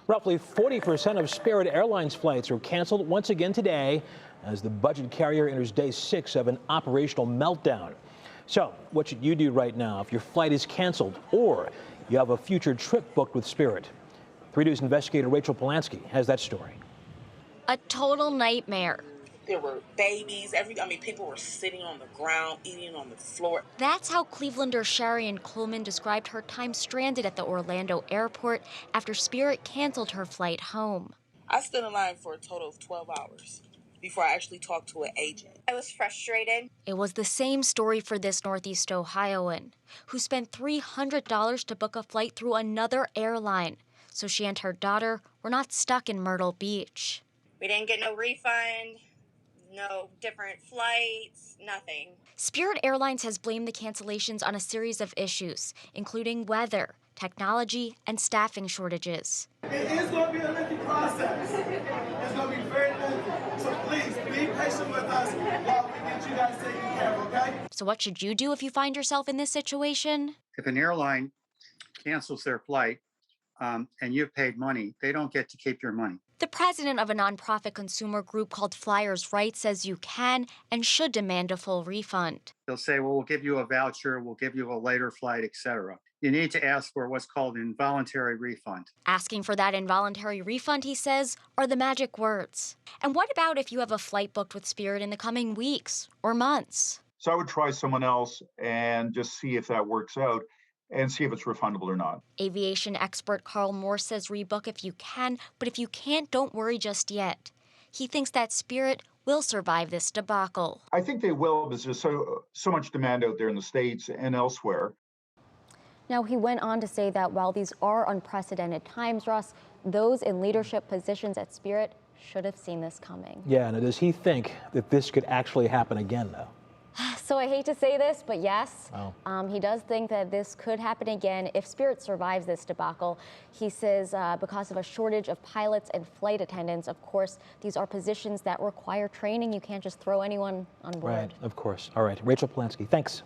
Roughly 40% of Spirit Airlines flights are canceled once again today as the budget carrier enters day 6 of an operational meltdown. So what should you do right now if your flight is canceled or you have a future trip booked with Spirit? 3 News investigator Rachel Polanski has that story. A total nightmare. There were babies, people were sitting on the ground, eating on the floor. That's how Clevelander Sharian Coleman described her time stranded at the Orlando airport after Spirit canceled her flight home. I stood in line for a total of 12 hours before I actually talked to an agent. I was frustrated. It was the same story for this Northeast Ohioan, who spent $300 to book a flight through another airline, so she and her daughter were not stuck in Myrtle Beach. We didn't get no refund. No different flights, nothing. Spirit Airlines has blamed the cancellations on a series of issues, including weather, technology, and staffing shortages. It is going to be a lengthy process. It's going to be very lengthy. So please, be patient with us while we get you guys taken care of, okay? So what should you do if you find yourself in this situation? If an airline cancels their flight and you've paid money, they don't get to keep your money. The president of a nonprofit consumer group called Flyers Right says you can and should demand a full refund. They'll say, well, we'll give you a voucher, we'll give you a later flight, etc. You need to ask for what's called an involuntary refund. Asking for that involuntary refund, he says, are the magic words. And what about if you have a flight booked with Spirit in the coming weeks or months? So I would try someone else and just see if that works out and see if it's refundable or not. Aviation expert Carl Moore says rebook if you can, but if you can't, don't worry just yet. He thinks that Spirit will survive this debacle. I think they will because there's so much demand out there in the States and elsewhere. Now, he went on to say that while these are unprecedented times, Russ, those in leadership positions at Spirit should have seen this coming. Yeah, now does he think that this could actually happen again, though? So I hate to say this, but yes, Oh. He does think that this could happen again if Spirit survives this debacle. He says because of a shortage of pilots and flight attendants, of course, these are positions that require training. You can't just throw anyone on board. Right, of course. All right, Rachel Polanski, thanks.